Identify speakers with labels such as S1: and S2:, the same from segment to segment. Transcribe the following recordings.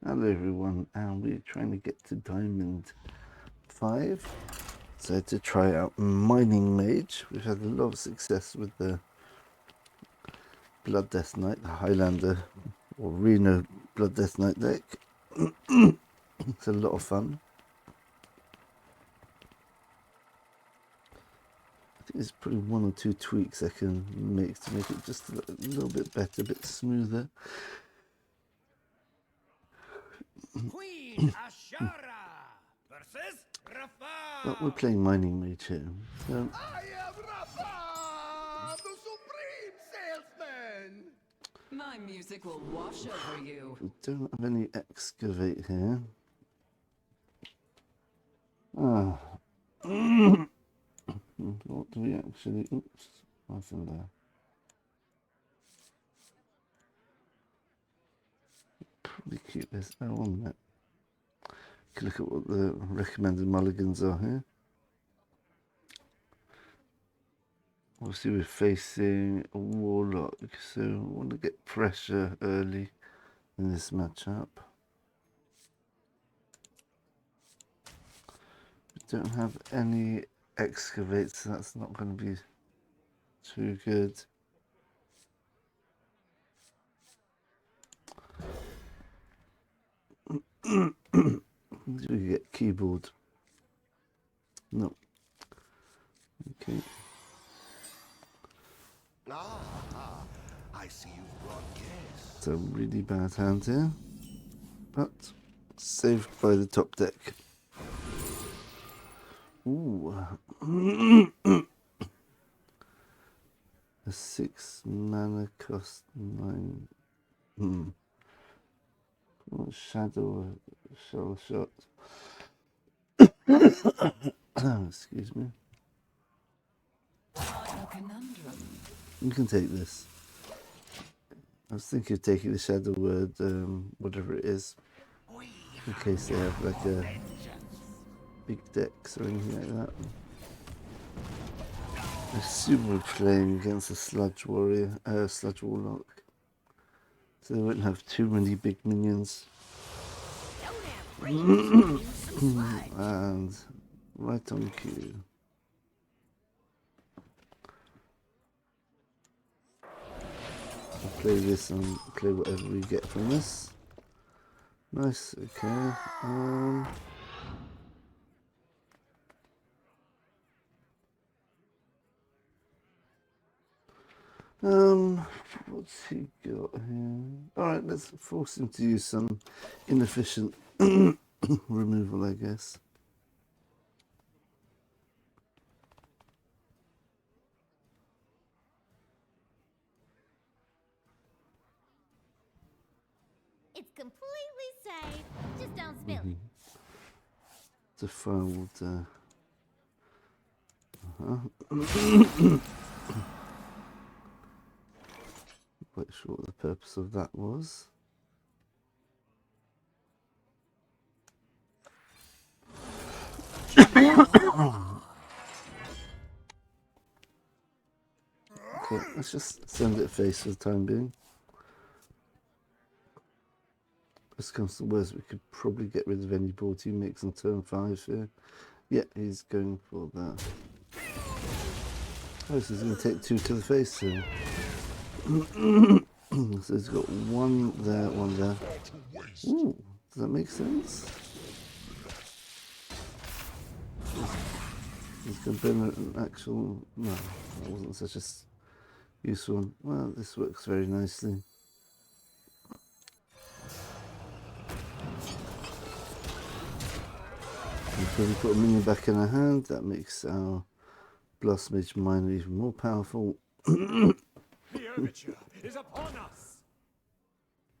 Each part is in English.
S1: Hello everyone, and we're trying to get to Diamond 5. So to try out Mining Mage, we've had a lot of success with the Blood Death Knight, the Highlander or Reno Blood Death Knight deck. It's a lot of fun. I think there's probably one or two tweaks I can make to make it just a little bit better, a bit smoother.
S2: Queen Ashara versus Rafa.
S1: But we're playing Mining Mage here. So
S2: I am Rafa, the supreme salesman.
S3: My music will wash over you.
S1: we don't have any excavate here. What do we actually... Oops, nothing there. Probably keep this. Oh, 1 minute. Look at what the recommended mulligans are here. Obviously we're facing a Warlock, so we want to get pressure early in this matchup. We don't have any excavates, so that's not going to be too good. Do we get keyboard? No. Okay.
S2: I see you've brought guests.
S1: It's a really bad hand here, but saved by the top deck. Ooh. A 6 mana cost 9. Oh, shadow shell shot. Excuse me.
S3: A conundrum.
S1: You can take this. I was thinking of taking the shadow word, whatever it is, in case they have like a big decks or anything like that. I assume we're playing against a Sludge warrior, Sludge Warlock, so they won't have too many big minions. And right on cue. I'll play this and play whatever we get from this. Nice, okay. What's he got here? Alright, let's force him to use some inefficient removal, I guess.
S4: It's completely safe. Just don't spill it.
S1: It's a filed. Quite sure what the purpose of that was. Okay, let's just send it face for the time being. This comes to worst, we could probably get rid of any board he makes on turn 5 here. Yeah, he's going for that. Oh, so he's going to take 2 to the face here. So he's got 1 there, 1 there. Ooh, does that make sense? He's going to burn an actual... No, that wasn't such a useful one. Well, this works very nicely. So we put a minion back in our hand, that makes our Blast Mage Miner even more powerful.
S2: The overture is upon us.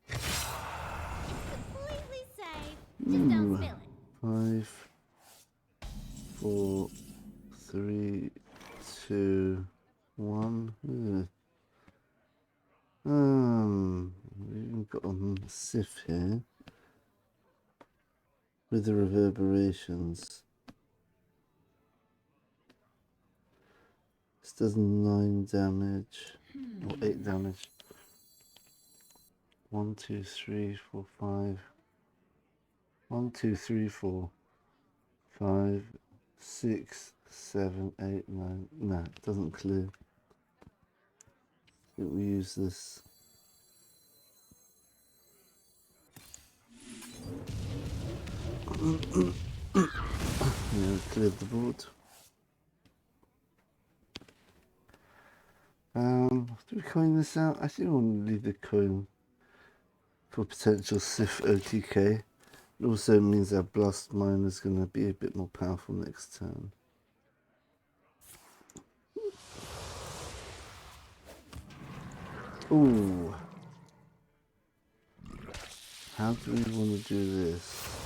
S4: Completely safe. Just don't spill it.
S1: 5, 4, 3, 2, 1. We've got a Sif here with the reverberations. This does 9 damage, or 8 damage. 1, 2, 3, 4, 5. 1, 2, 3, 4, 5, 6, 7, 8, 9. No, it doesn't clear. I think we use this. Yeah, cleared the board. Do we coin this out? I think I want to leave the coin for potential Sif OTK. It also means our Blast Mine is going to be a bit more powerful next turn. Ooh. How do we want to do this?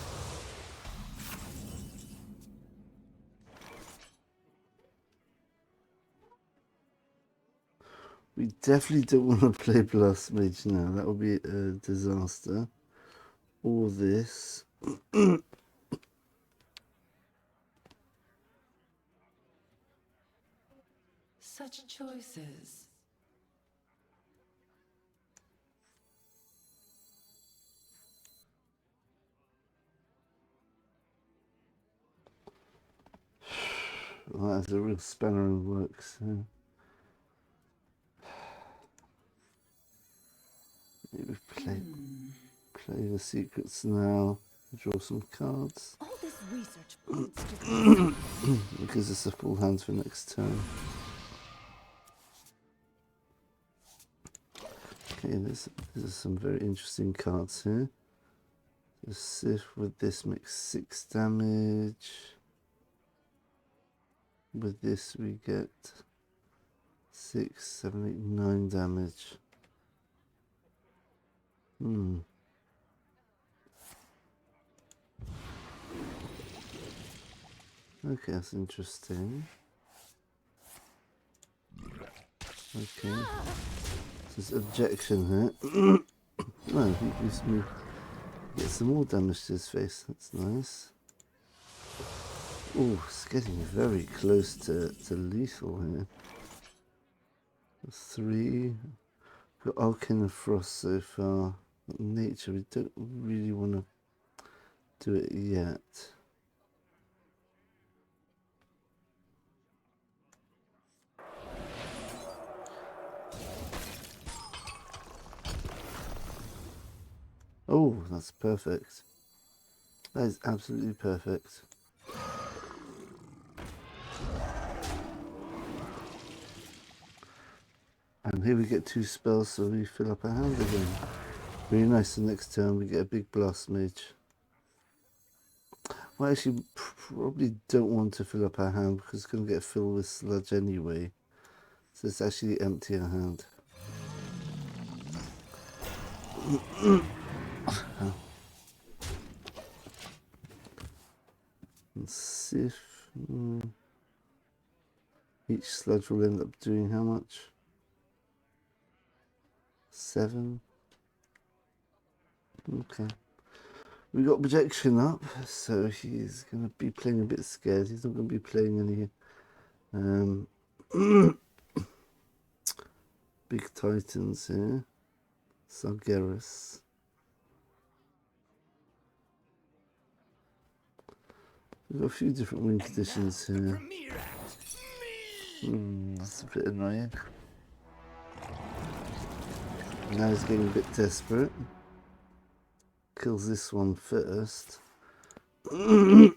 S1: We definitely don't want to play Blast Mage now. That would be a disaster. Or this.
S3: Such choices.
S1: Well, that's a real spanner in the works. Maybe play the secrets now. Draw some cards.
S4: All this research points to
S1: It gives us a full hand for next turn. Okay, there's some very interesting cards here. The Sif with this makes 6 damage. With this we get 6, 7, 8, 9 damage. Okay, that's interesting. Okay. There's objection here. No, he gives me get some more damage to his face. That's nice. Oh, it's getting very close to lethal here. 3. Got Arcane of Frost so far. Nature, we don't really want to do it yet. Oh, that's perfect. That is absolutely perfect. And here we get 2 spells, so we fill up our hand again. Really nice. The next turn we get a big Blast Mage. Well, actually, probably don't want to fill up our hand because it's going to get filled with sludge anyway. So it's actually empty our hand. And Sif. Each sludge will end up doing how much? 7. Okay. We got projection up, so he's going to be playing a bit scared. He's not going to be playing any big titans here. Sargeras. We've got a few different win conditions here. That's a bit annoying. Now he's getting a bit desperate. Kills this one first. It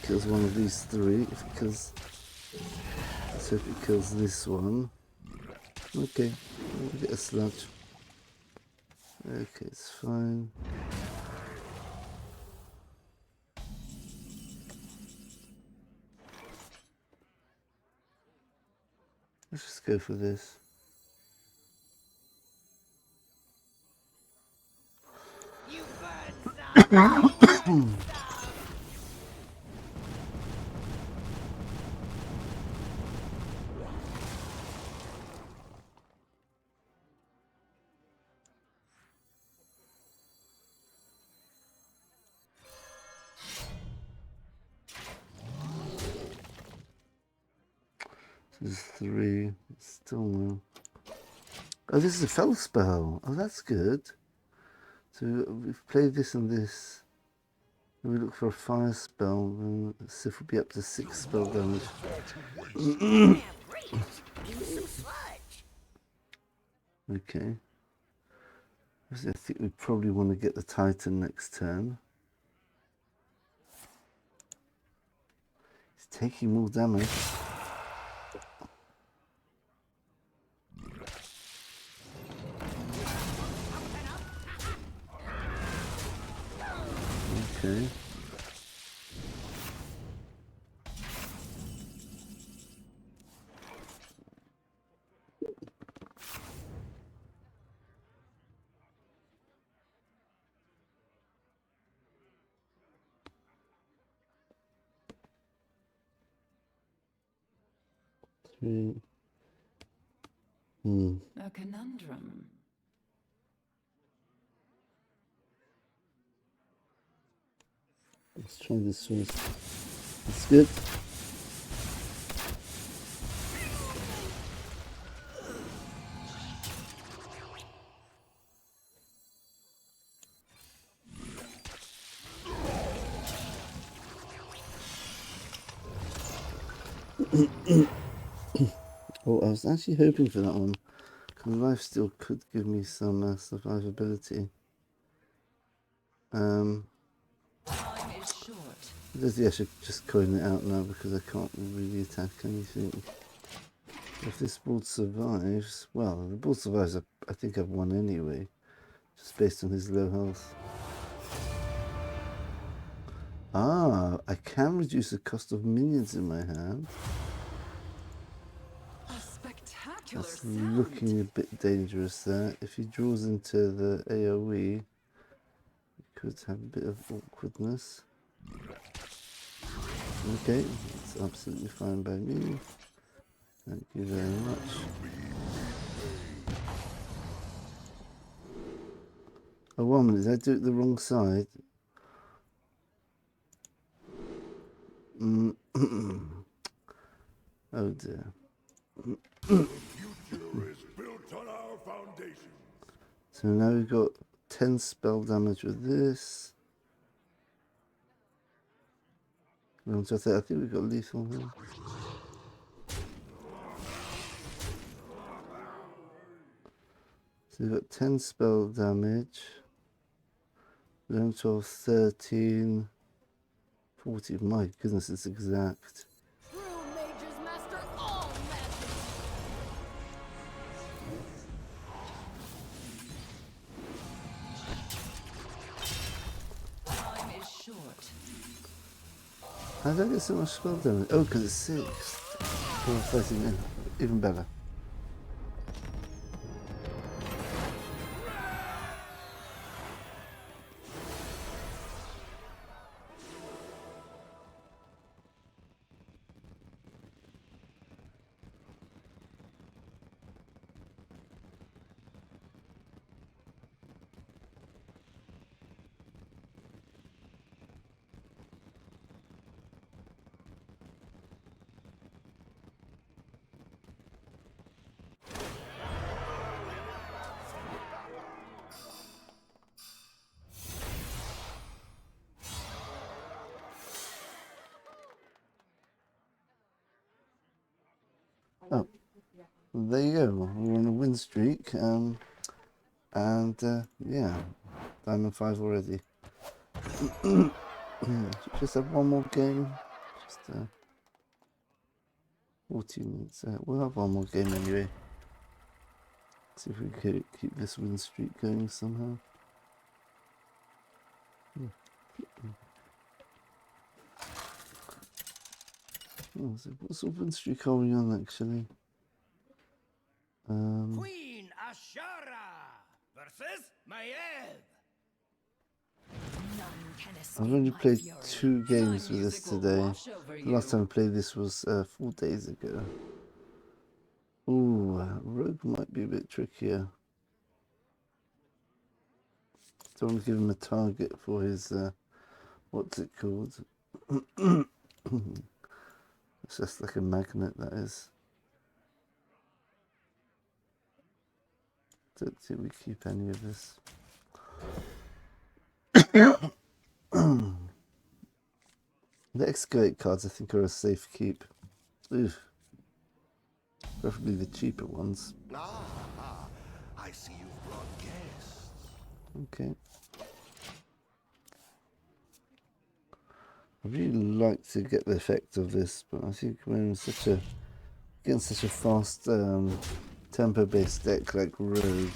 S1: kills one of these 3. If it kills, let's hope it kills this one. Okay, we'll get a sludge. Okay, it's fine. Let's just go for this. This is 3. Still no. Oh, this is a fell spell. Oh, that's good. So we've played this and this. If we look for a fire spell, then Sif will be up to 6 spell damage. Okay. I think we probably want to get the Titan next turn. He's taking more damage. Okay. Three.
S3: A conundrum.
S1: Let's try this first. That's good. Oh, I was actually hoping for that one, because life still could give me some survivability.
S3: Time is short.
S1: I think I should just coin it out now because I can't really attack anything. If this board survives, well, the board survives, I think I've won anyway, just based on his low health. Ah, I can reduce the cost of minions in my hand.
S3: A spectacular
S1: That's
S3: sound.
S1: looking a bit dangerous there. If he draws into the AoE, he could have a bit of awkwardness. Okay, that's absolutely fine by me. Thank you very much. Oh, 1 minute, did I do it the wrong side? Oh dear.
S2: The future is built on our foundations.
S1: So now we've got 10 spell damage with this. I think we've got lethal here. So we've got 10 spell damage. 11, 12, 13, 14. My goodness, it's exact.
S4: True mages master all magic.
S3: Time is short.
S1: How did I get so much spell damage? Oh, because it's 6. Oh, 13, even better. Oh, there you go. We're on a win streak. Yeah, Diamond 5 already. Just have one more game. Just 14 minutes. We'll have one more game anyway. See if we can keep this win streak going somehow. Oh, so what sort of win streak are we on actually?
S2: Queen Ashara versus Maiev.
S1: I've only played 2 games with this today. The last time I played this was 4 days ago. Ooh, Rogue might be a bit trickier. Don't want to give him a target for his, what's it called? It's just like a magnet, that is. Don't think we keep any of this. The excavate cards I think are a safe keep. Oof. Preferably the cheaper ones.
S2: Ah, I see you've brought guests.
S1: Okay. I really like to get the effect of this, but I think we're in against such a fast tempo based deck like Rogue,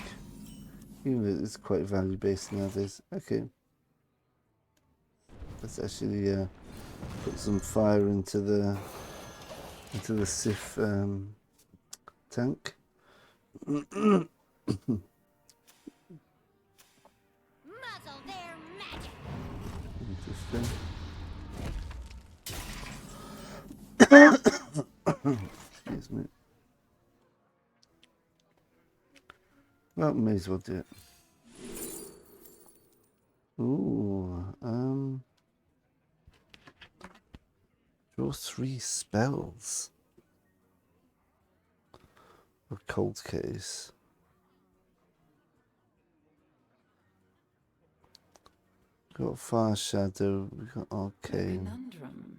S1: even though it's quite value based nowadays. Okay. Let's actually put some fire into the Sif tank.
S4: Muzzle their magic.
S1: Interesting. Excuse me. Well, may as well do it. Ooh, draw 3 spells. A cold case. We got Fire Shadow, we got
S3: The
S1: Arcane.
S3: conundrum.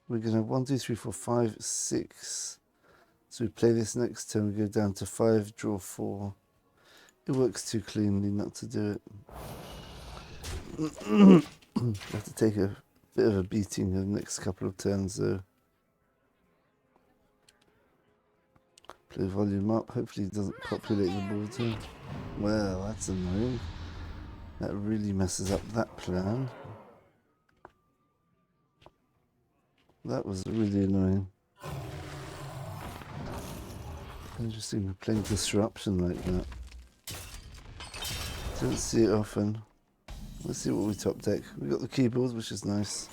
S1: We're gonna 1, 2, 3, 4, 5, 6. So we play this next turn, we go down to 5, draw 4. It works too cleanly not to do it. Have to take a bit of a beating the next couple of turns though. Play volume up, hopefully it doesn't populate the border. Well, that's annoying. That really messes up that plan. That was really annoying. Interesting, we're playing disruption like that. Don't see it often. Let's see what we top deck. We got the keyboard, which is nice.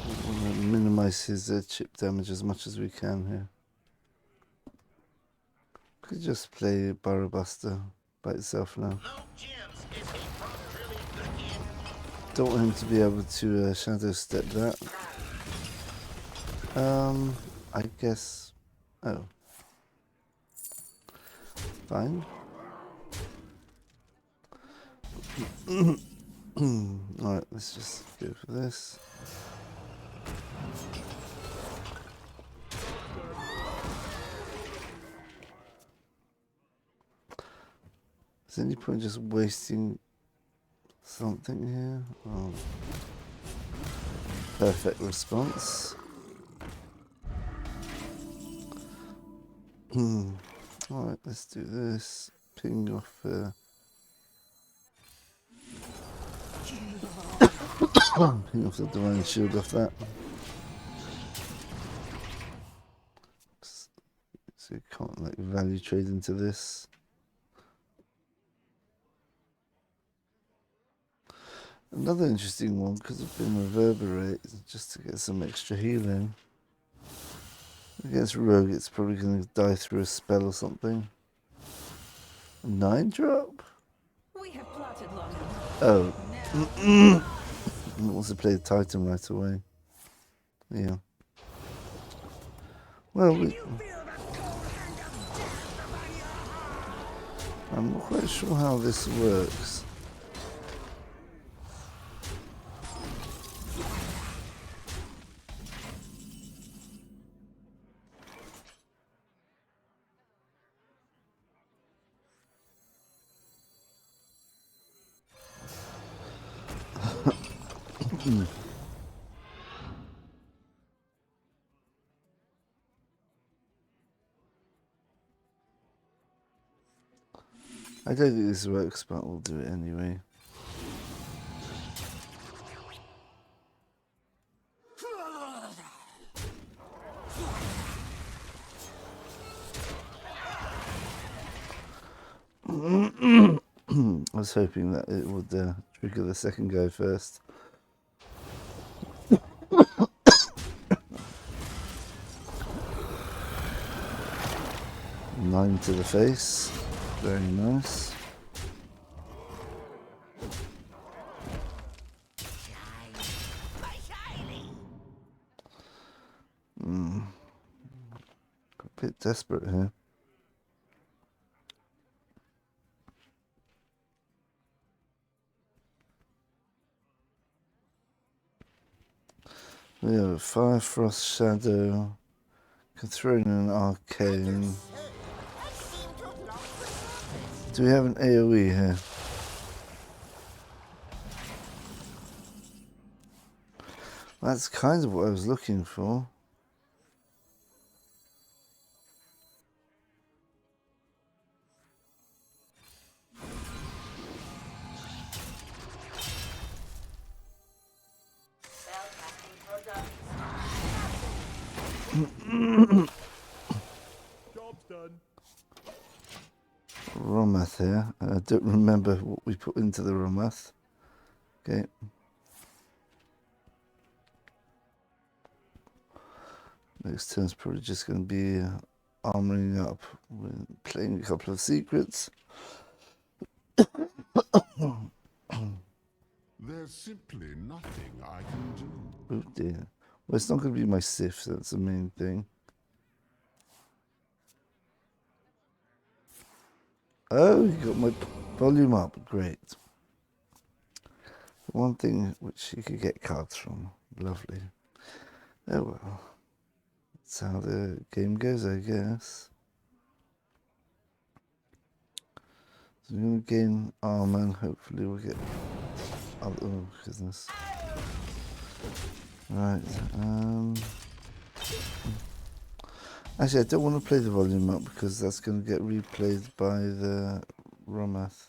S1: We want to minimize his chip damage as much as we can here. Could just play Burrow Buster by itself now. Don't want him to be able to shadow step that. I guess. Oh. Fine. Alright, let's just go for this. Is there any point just wasting something here? Oh. Perfect response. Alright, let's do this. Ping off ping off the divine shield off that. So you can't like value trade into this. Another interesting one because of been reverberate, just to get some extra healing. Against Rogue, it's probably going to die through a spell or something. A 9-drop?
S3: We have plotted long enough.
S1: Oh. Also play the Titan right away. Yeah. Well, I'm not quite sure how this works. I don't think this works, but we'll do it anyway. I was hoping that it would trigger the second go first. 9 to the face. Very nice. A bit desperate here. We have a Fire, Frost, Shadow. Can throw in an Arcane. Do we have an AoE here? That's kind of what I was looking for.
S2: Job's done.
S1: Rommath here. I don't remember what we put into the Rommath. Okay. Next turn's probably just going to be armoring up, with playing a couple of secrets.
S2: There's simply nothing I can do.
S1: Oh dear. Well, it's not going to be my Sif, that's the main thing. Oh, you got my volume up. Great. One thing which you could get cards from. Lovely. Oh well. That's how the game goes, I guess. So we're going to gain armor and hopefully we'll get... Oh, goodness. Right. Actually, I don't want to play the volume up because that's going to get replayed by the Rommath.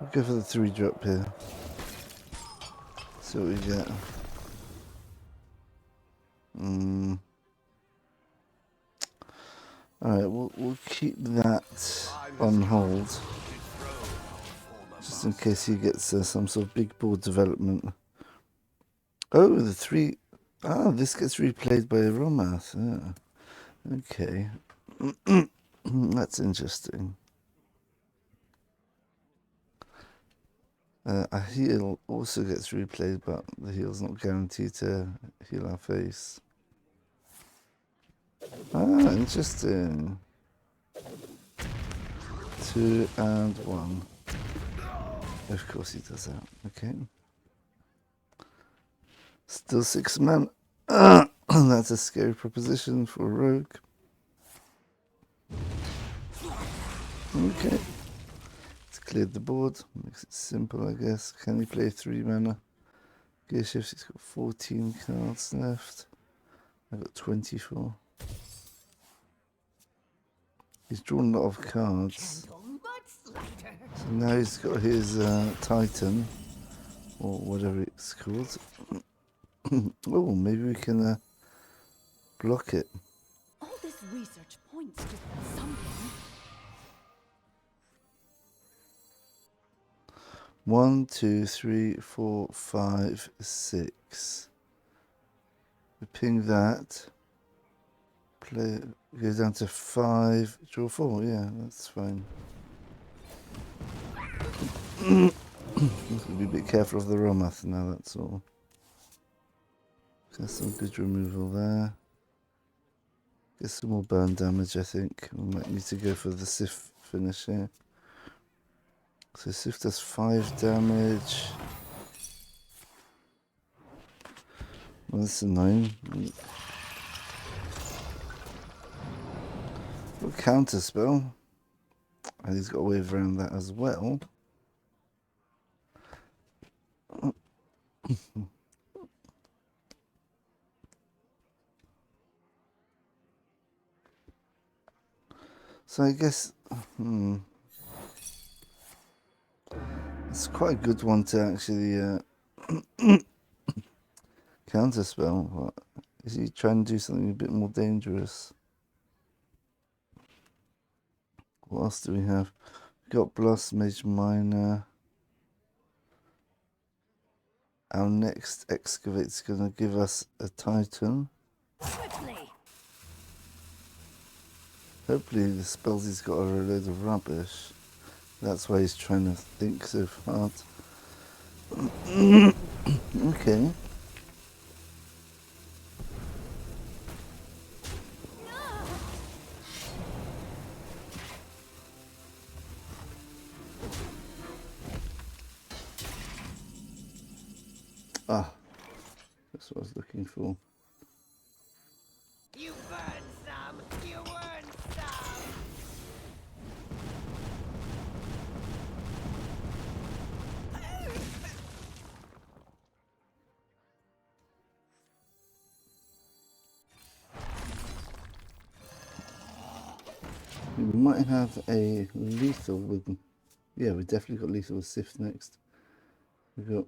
S1: We'll go for the 3-drop here. See what we get. Alright, we'll keep that on hold. Just in case he gets some sort of big board development. Oh, the 3... Ah, this gets replayed by Rommath. Yeah. Okay. That's interesting. A heal also gets replayed, but the heal's not guaranteed to heal our face. Ah, interesting. 2 and 1. Of course he does that. Okay. Still 6 men. That's a scary proposition for a rogue. Okay. It's cleared the board. Makes it simple, I guess. Can he play 3 mana? Gear shift, he's got 14 cards left. I've got 24. He's drawn a lot of cards. So now he's got his Titan, or whatever it's called. Oh, maybe we can block it.
S3: All this research points to something.
S1: 1, 2, 3, 4, 5, 6. We ping that. Play, go down to 5, draw 4. Yeah, that's fine. Be a bit careful of the Rommath now, that's all. Got some good removal there. Get some more burn damage, I think. We might need to go for the Sif finish here. So Sif does 5 damage. Well, that's annoying. Got counter spell. And he's got a way around that as well. So I guess it's quite a good one to actually counter spell. But is he trying to do something a bit more dangerous? What else do we have? We've got Blast Mage Minor. Our next excavate's going to give us a Titan.
S3: Quickly.
S1: Hopefully the spells he's got are a load of rubbish. That's why he's trying to think so hard. Okay. Ah, that's what I was looking for.
S5: You burn some, you earn some.
S1: We might have a lethal with, yeah, we definitely got lethal with Sif next. We've got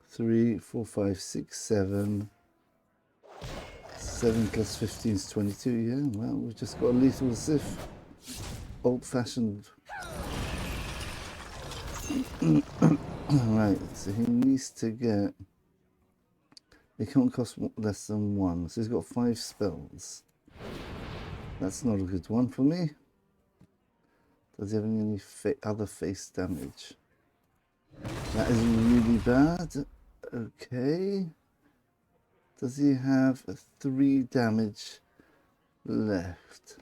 S1: 3, 4, 5, 6, 7. 7 plus 15 is 22, yeah, well, we've just got a lethal with Sif. Old fashioned. Right, so he needs to get, it can't cost less than 1, so he's got 5 spells. That's not a good one for me. Does he have any other face damage? That is really bad. Okay. Does he have 3 damage left?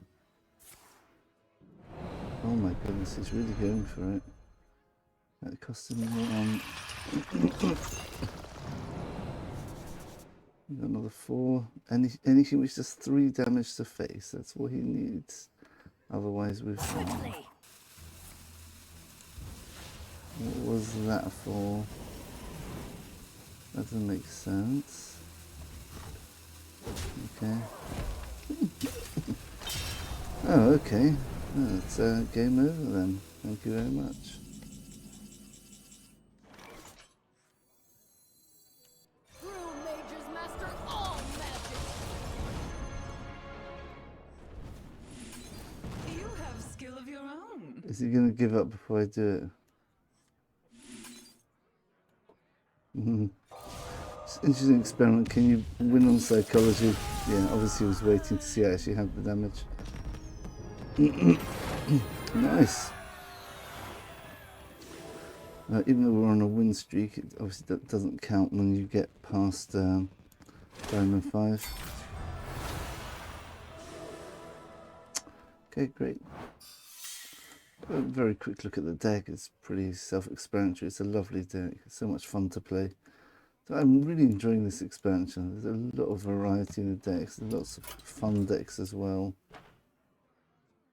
S1: Oh my goodness, he's really going for it. That cost him 1. Another 4. Anything which does 3 damage to face. That's what he needs. Otherwise, we've. What was that for? That doesn't make sense. Okay. Oh, okay. Oh, it's game over then. Thank you very much.
S5: True mages master all magic.
S3: You have skill of your own.
S1: Is he going to give up before I do it? It's an interesting experiment. Can you win on psychology? Yeah, obviously he was waiting to see I actually had the damage. Nice. Even though we're on a win streak, it obviously doesn't count when you get past Diamond 5. Okay, great. A very quick look at the deck. It's pretty self-explanatory. It's a lovely deck. It's so much fun to play. So I'm really enjoying this expansion. There's a lot of variety in the decks. There's lots of fun decks as well.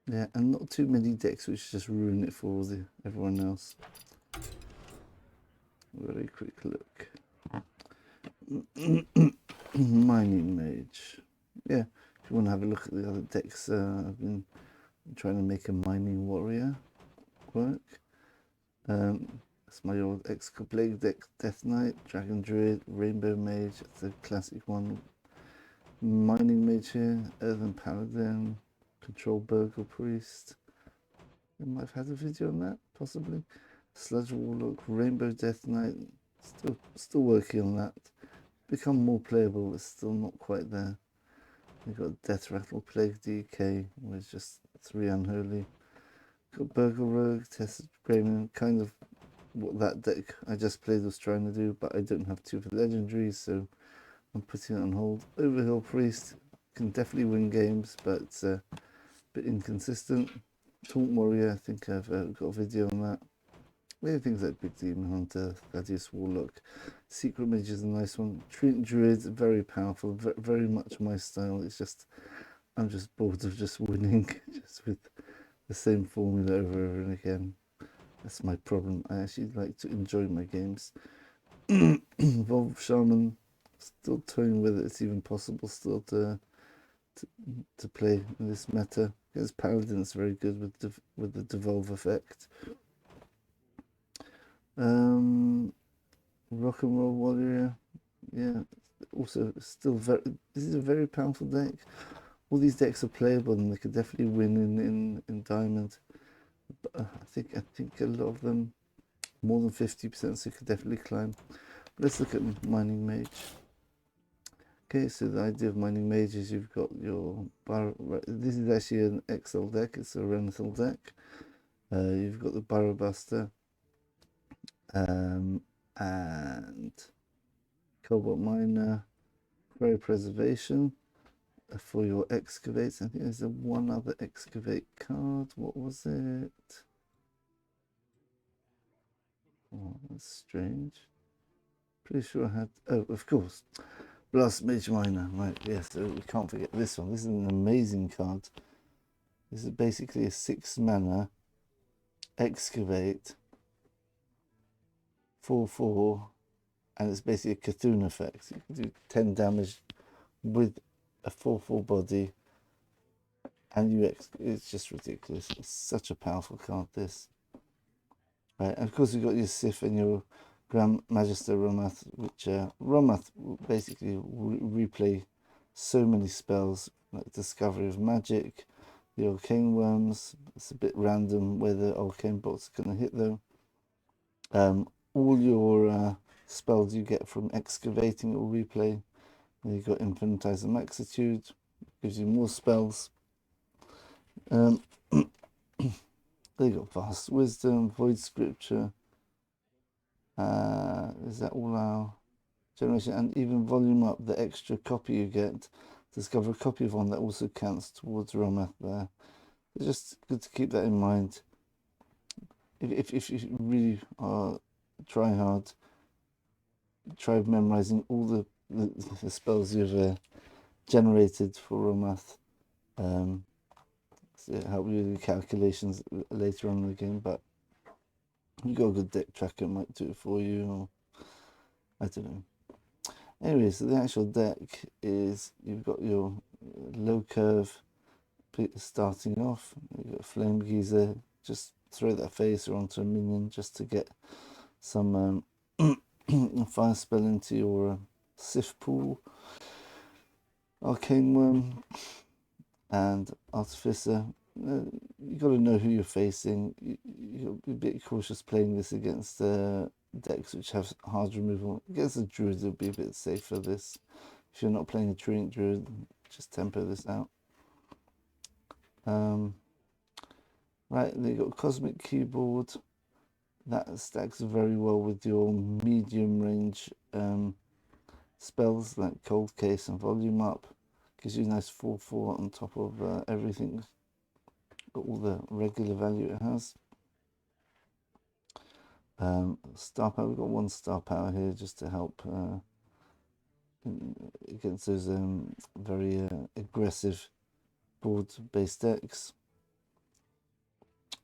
S1: Yeah, and not too many decks which just ruin it for everyone else. Very quick look. Mining Mage. Yeah, if you want to have a look at the other decks, I've been trying to make a mining warrior work. That's my old Excavate deck, Death Knight, Dragon Druid, Rainbow Mage. That's a classic one. Mining Mage here, Earthen Paladin, Control Burgle Priest. I might have had a video on that, possibly. Sludge Warlock, Rainbow Death Knight. Still working on that. Become more playable, but still not quite there. We've got Death Rattle, Plague DK, with just 3 unholy. Got Burgle Rogue, Tested Grayman, kind of what that deck I just played was trying to do, but I don't have 2 for legendaries, so I'm putting it on hold. Overhill Priest can definitely win games, but it's a bit inconsistent. Taunt Warrior, I think I've got a video on that. Maybe things like Big Demon Hunter, Gladius Warlock. Secret Mage is a nice one. Trinity Druid, very powerful, very much my style. It's just, I'm just bored of just winning, just with the same formula over and over again. That's my problem. I actually like to enjoy my games. Evolved Shaman, still toying with it. It's even possible still to play in this meta. Because Paladin is very good with the Devolve effect. Rock and Roll Warrior, yeah. Also, still this is a very powerful deck. All these decks are playable, and they could definitely win in Diamond. But I think a lot of them, more than 50%, so could definitely climb. But let's look at Mining Mage. Okay, so the idea of Mining Mage is you've got your this is actually an XL deck. It's a Renathal deck. You've got the Burrow Buster, and Cobalt Miner, Quarry Preservation. For your excavates, I think there's one other excavate card. What was it? Oh, that's strange. Pretty sure I had. Oh, of course. Blast Mage Miner. Right, yes, so we can't forget this one. This is an amazing card. This is basically a 6 mana excavate 4/4, and it's basically a Cthulhu effect. You can do 10 damage with a 4/4 body, and it's just ridiculous. It's such a powerful card, this. Right, and of course you've got your Sif and your Grand Magister Rommath, which Rommath will basically replay so many spells, like Discovery of Magic, the Arcane Worms. It's a bit random where the Arcane bolts are going to hit though. All your spells you get from excavating will replay. And you've got Infinitize and Maxitude, gives you more spells. They got Vast Wisdom, Void Scripture. Is that all our generation? And even volume up, the extra copy you get. Discover a copy of one that also counts towards Rommath there. It's just good to keep that in mind. If you really try hard, try memorizing all the spells you've generated for Rommath. So it help you with your calculations later on in the game, but you got a good deck tracker, might do it for you, or I don't know. Anyway, so the actual deck is, you've got your low curve starting off. You've got Flame Geyser, just throw that phaser onto a minion just to get some fire spell into your Sif pool. Arcane Worm and Artificer. You got to know who you're facing. You'll be a bit cautious playing this against decks which have hard removal. Against a druid, it'll be a bit safer. This, if you're not playing a Treant Druid, just temper this out. Right, then you got Cosmic Keyboard. That stacks very well with your medium range spells like Cold Case and Volume Up. Gives you a nice 4/4 on top of everything. Got all the regular value it has. Star power, we've got 1 star power here just to help against those very aggressive board based decks.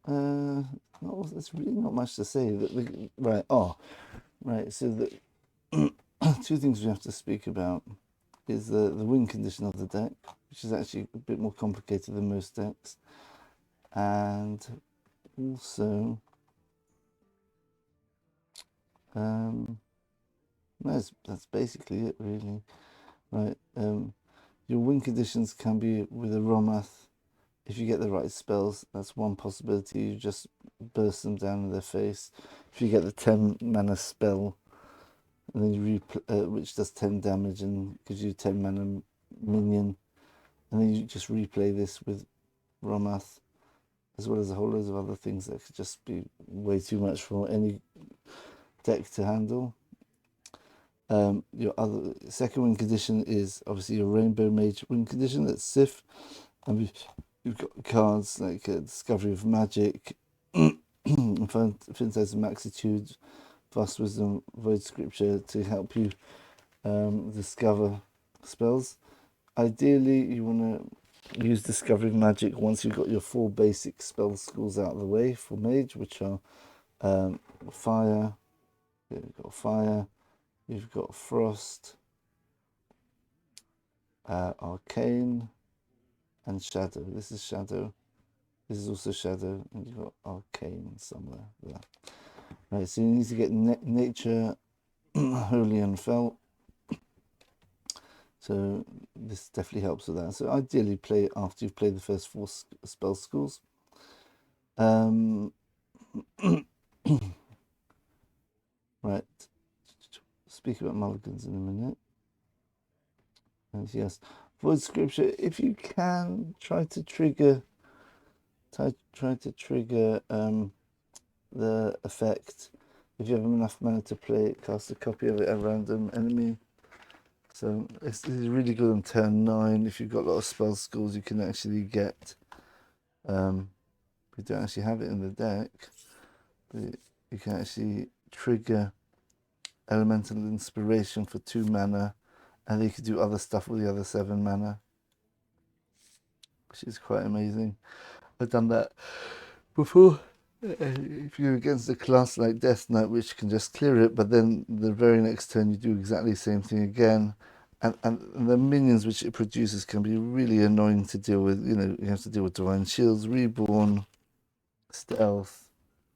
S1: There's really not much to say. Right, so the 2 things we have to speak about is the win condition of the deck, which is actually a bit more complicated than most decks, and also that's basically it really. Right, your win conditions can be with a Rommath. If you get the right spells, that's one possibility. You just burst them down in their face. If you get the 10 mana spell, and then you which does 10 damage and gives you 10 mana minion, and then you just replay this with Rommath, as well as a whole load of other things that could just be way too much for any deck to handle. Your other second win condition is obviously your Rainbow Mage win condition. That's Sif, and we've got cards like Discovery of Magic, Infinitize and Maxitude, Vast Wisdom, Void Scripture to help you discover spells. Ideally, you want to use Discovery of Magic once you've got your 4 basic spell schools out of the way for Mage, which are Fire. You've got Fire. You've got Frost, Arcane, and Shadow. This is Shadow. This is also Shadow, and you've got Arcane somewhere there. Right, so you need to get Nature, Holy and Felt. So this definitely helps with that. So ideally play after you've played the first 4 spell schools. Right, speak about Mulligans in a minute. And yes, Void Scripture, if you can, try to trigger the effect. If you have enough mana to play it, cast a copy of it at a random enemy. So it's really good on turn 9. If you've got a lot of spell schools, you can actually get. We don't actually have it in the deck, but you can actually trigger elemental inspiration for 2 mana, and you could do other stuff with the other 7 mana, which is quite amazing. I've done that before. If you're against a class like Death Knight, which can just clear it, but then the very next turn you do exactly the same thing again, and the minions which it produces can be really annoying to deal with. You know, you have to deal with Divine Shields, Reborn, Stealth.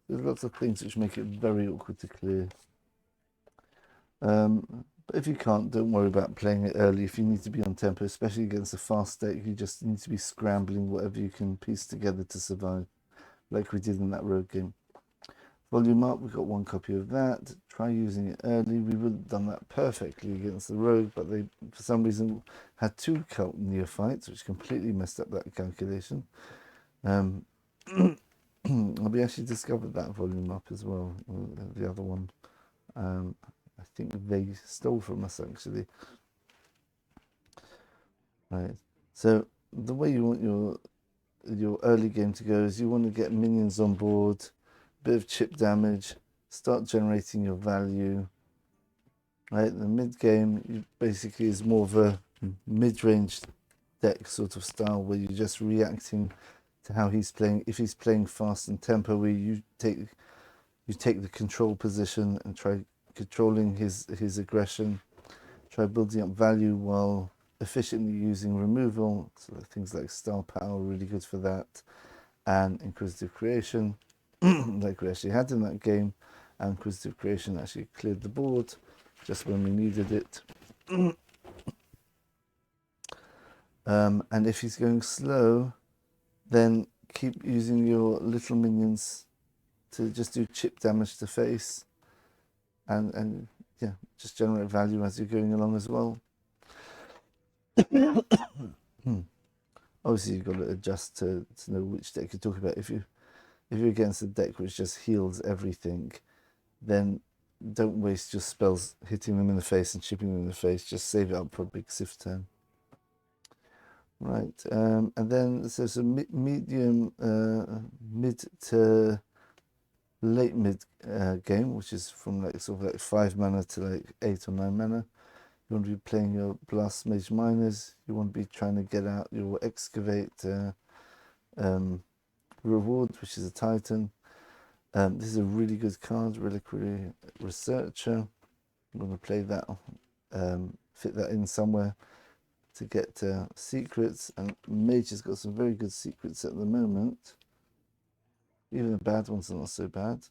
S1: There's lots of things which make it very awkward to clear. But if you can't, don't worry about playing it early. If you need to be on tempo, especially against a fast deck, you just need to be scrambling whatever you can piece together to survive, like we did in that rogue game. Volume Up, we've got 1 copy of that. Try using it early. We would have done that perfectly against the rogue, but they, for some reason, had 2 cult neophytes, which completely messed up that calculation. We actually discovered that Volume Up as well, the other one. I think they stole from us, actually. Right. So the way you want your early game to go is you want to get minions on board, bit of chip damage, start generating your value. Right. The mid game basically is more of a mid-range deck sort of style where you're just reacting to how he's playing. If he's playing fast and tempo, where you take the control position and try controlling his aggression, try building up value while efficiently using removal. So things like Star Power are really good for that, and Inquisitive Creation, like we actually had in that game. And Inquisitive Creation actually cleared the board just when we needed it. And if he's going slow, then keep using your little minions to just do chip damage to face, and yeah, just generate value as you're going along as well. Obviously, you've got to adjust to know which deck you're talking about. If you're against a deck which just heals everything, then don't waste your spells hitting them in the face and chipping them in the face. Just save it up for a big Sif turn. Right, and then there's a medium, mid to late mid game, which is from like sort of like 5 mana to like 8 or 9 mana. You want to be playing your Blast Mage Miners. You want to be trying to get out your Excavate reward, which is a Titan. This is a really good card, Reliquary Researcher. I'm going to play that, fit that in somewhere to get secrets. And Mage has got some very good secrets at the moment. Even the bad ones are not so bad.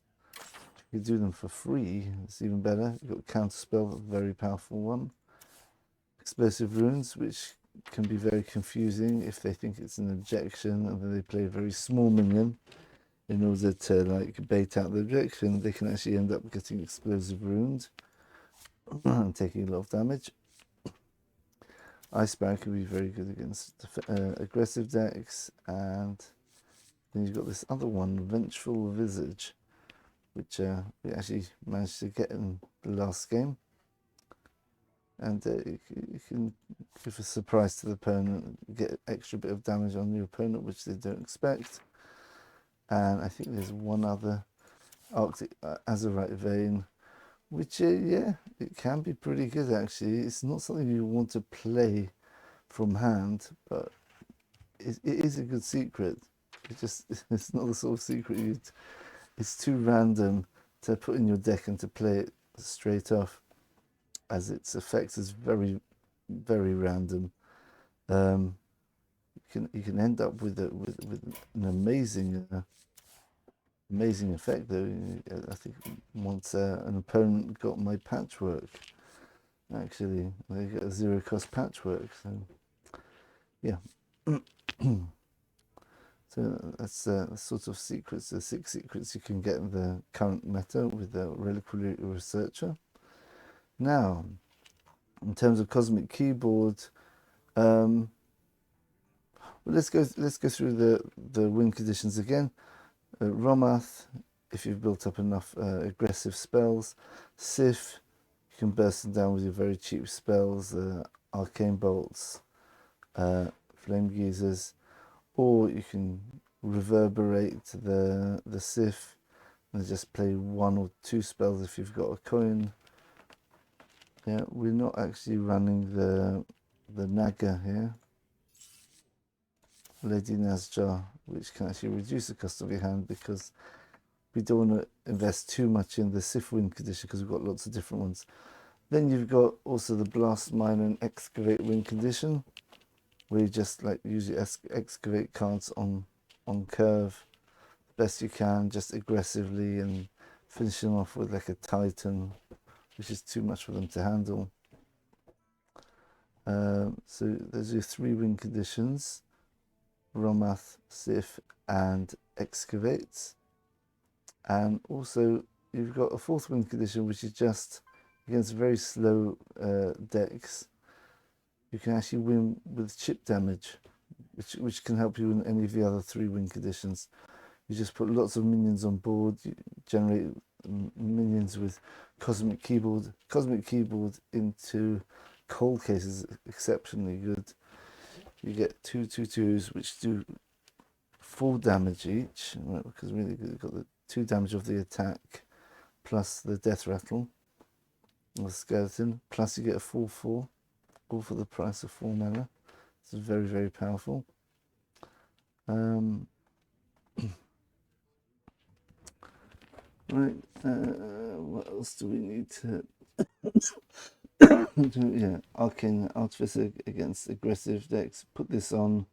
S1: You do them for free, it's even better. You've got Counterspell, a very powerful one. Explosive Runes, which can be very confusing if they think it's an objection and then they play a very small minion. In order to like bait out the objection, they can actually end up getting Explosive Runes and taking a lot of damage. Ice Barrier can be very good against aggressive decks. And then you've got this other one, Vengeful Visage, which we actually managed to get in the last game. And you can give a surprise to the opponent, get extra bit of damage on your opponent, which they don't expect. And I think there's one other, Arctic Azurite Vein, which, yeah, it can be pretty good actually. It's not something you want to play from hand, but it is a good secret. It's not the sort of secret it's too random to put in your deck and to play it straight off, as its effect is very, very random. You can end up with an amazing effect though. I think once an opponent got my patchwork, actually they get a 0-cost patchwork. So yeah. So that's sort of secrets, the 6 secrets you can get in the current meta with the Reliquary Researcher. Now, in terms of Cosmic Keyboard, well, let's go through the win conditions again. Rommath, if you've built up enough aggressive spells. Sif, you can burst them down with your very cheap spells, Arcane Bolts, Flame Geysers, or you can reverberate the Sif and just play 1 or 2 spells if you've got a coin, Yeah, we're not actually running the Naga here, Lady Nazjar, which can actually reduce the cost of your hand because we don't want to invest too much in the Sif win condition because we've got lots of different ones. Then you've got also the Blast Mine and Excavate win condition, where you just like use your excavate cards on curve best you can, just aggressively, and finish them off with like a Titan, which is too much for them to handle. So those are your 3 win conditions: Rommath, Sif, and Excavate. And also you've got a 4th win condition, which is just against very slow decks. You can actually win with chip damage, which can help you in any of the other 3 win conditions. You just put lots of minions on board, you generate minions with Cosmic Keyboard. Cosmic Keyboard into cold case is exceptionally good. You get 2 2/2s which do 4 damage each, right, because really you've got the 2 damage of the attack plus the death rattle or the skeleton, plus you get a 4/4, all for the price of 4 mana. This is very, very powerful. Right, what else do we need to do? Yeah, Arcane Artificer against aggressive decks. Put this on,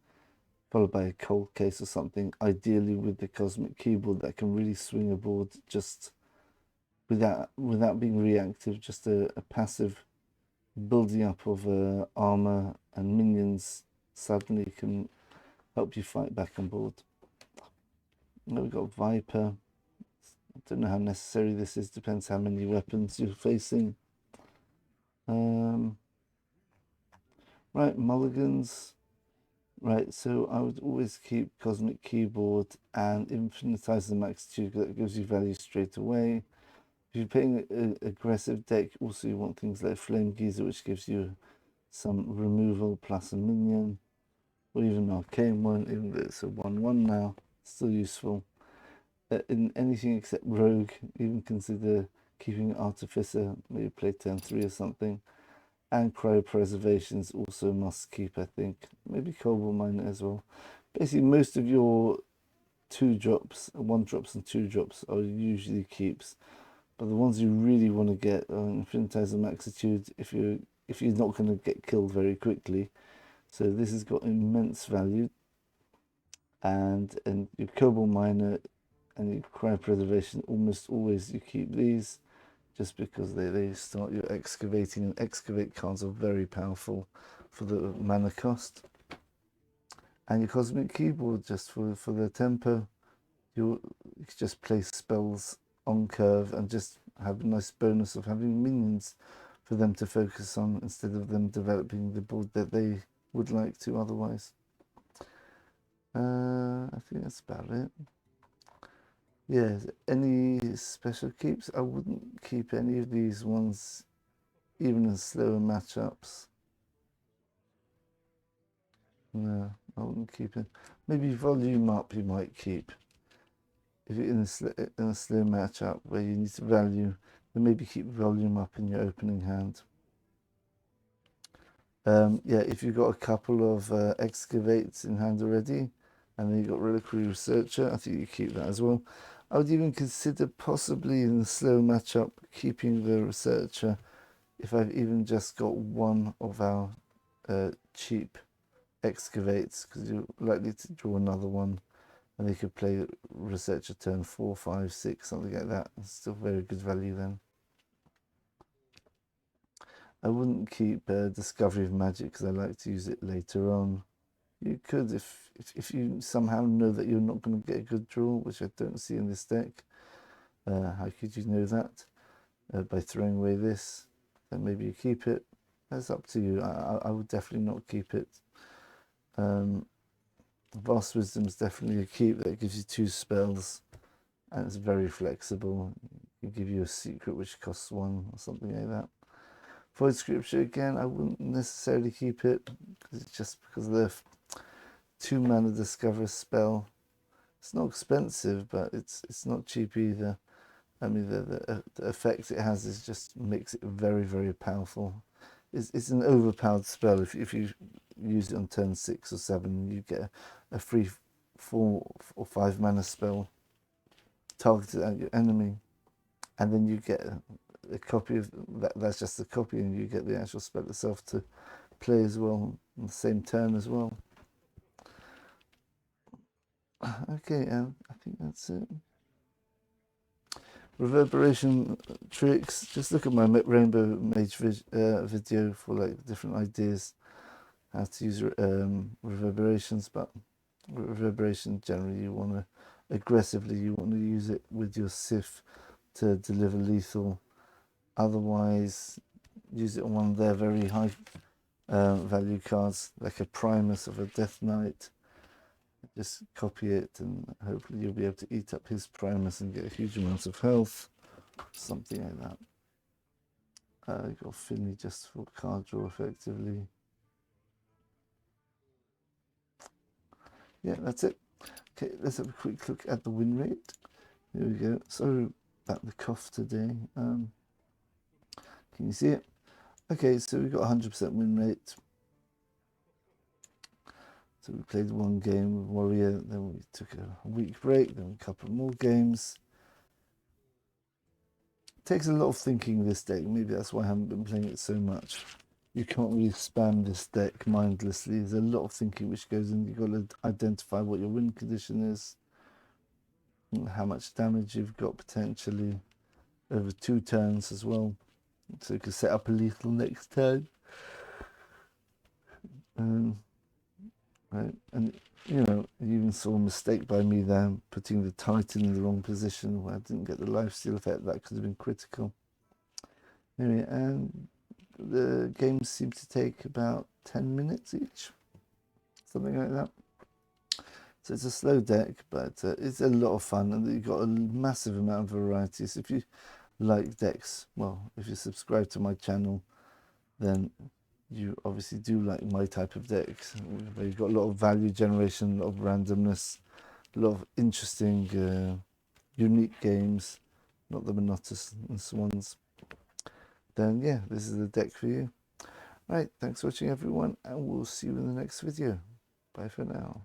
S1: followed by a cold case or something, ideally with the Cosmic Keyboard that can really swing a board just without being reactive, just a passive building up of armor and minions suddenly can help you fight back on board. Now we've got Viper. I don't know how necessary this is, depends how many weapons you're facing. Right, Mulligans. Right, so I would always keep Cosmic Keyboard and Infinitize the Magnitude, that gives you value straight away. If you're playing an aggressive deck, also you want things like Flame Geyser, which gives you some removal plus a minion, or even Arcane one, even though it's a 1/1 now, still useful. In anything except Rogue, even consider keeping Artificer, maybe play turn 3 or something. And Cryopreservation's also must keep, I think. Maybe Cobalt Miner as well. Basically, most of your 2-drops, 1-drops and 2-drops are usually keeps. But the ones you really want to get are Infinitize the Magnitude if you're not going to get killed very quickly. So this has got immense value. And your Cobalt Miner and your Cryopreservation, almost always you keep these, just because they start your excavating, and excavate cards are very powerful for the mana cost. And your Cosmic Keyboard, just for the tempo, you can just place spells on curve and just have a nice bonus of having minions for them to focus on instead of them developing the board that they would like to otherwise. I think that's about it. Yeah, any special keeps? I wouldn't keep any of these ones, even in slower matchups. No, I wouldn't keep it. Maybe Volume Up you might keep. If you're in a slow matchup where you need to value, then maybe keep Volume Up in your opening hand. Yeah, if you've got a couple of excavates in hand already, and then you've got Reliquary Researcher, I think you keep that as well. I would even consider possibly in a slow matchup keeping the Researcher if I've even just got one of our cheap excavates, because you're likely to draw another one, and they could play Researcher turn 4, 5, 6, something like that. It's still very good value then. I wouldn't keep Discovery of Magic because I like to use it later on. You could if you somehow know that you're not going to get a good draw, which I don't see in this deck. How could you know that? By throwing away this, then maybe you keep it. That's up to you. I would definitely not keep it. Vast Wisdom is definitely a keep. That gives you 2 spells, and it's very flexible. It can give you a secret which costs 1 or something like that. Void Scripture, again, I wouldn't necessarily keep it, because it's just because of the 2 mana Discover spell. It's not expensive, but it's not cheap either. I mean, the effect it has is just makes it very, very powerful. It's an overpowered spell. If you use it on turn 6 or 7, you get a free 4 or 5 mana spell targeted at your enemy, and then you get a copy of that. That's just a copy, and you get the actual spell itself to play as well on the same turn as well. Okay, I think that's it. Reverberation tricks. Just look at my Rainbow Mage video for like different ideas how to use reverberations. But reverberation, generally, you want to aggressively. You want to use it with your Sif to deliver lethal. Otherwise, use it on one of their very high value cards, like a Primus of a Death Knight. Just copy it, and hopefully you'll be able to eat up his Primus and get a huge amount of health, something like that. You've got Finley just for card draw, effectively. Yeah, that's it. Okay, let's have a quick look at the win rate. Here we go. Sorry about the cough today. Can you see it? Okay, so we've got 100% win rate. So we played one game with Warrior, then we took a week break, then a couple more games. It takes a lot of thinking, this deck. Maybe that's why I haven't been playing it so much. You can't really spam this deck mindlessly. There's a lot of thinking which goes in. You've got to identify what your win condition is, how much damage you've got potentially over 2 turns as well. So you can set up a lethal next turn. Right, and you know, you even saw a mistake by me there, putting the Titan in the wrong position where I didn't get the lifesteal effect. That could have been critical. Anyway, and the games seem to take about 10 minutes each, something like that. So it's a slow deck, but it's a lot of fun, and you've got a massive amount of variety. So if you like decks, well, if you subscribe to my channel, then you obviously do like my type of decks. You've got a lot of value generation, a lot of randomness, a lot of interesting, unique games, not the monotonous ones. Then yeah, this is the deck for you. Right, thanks for watching everyone, and we'll see you in the next video. Bye for now.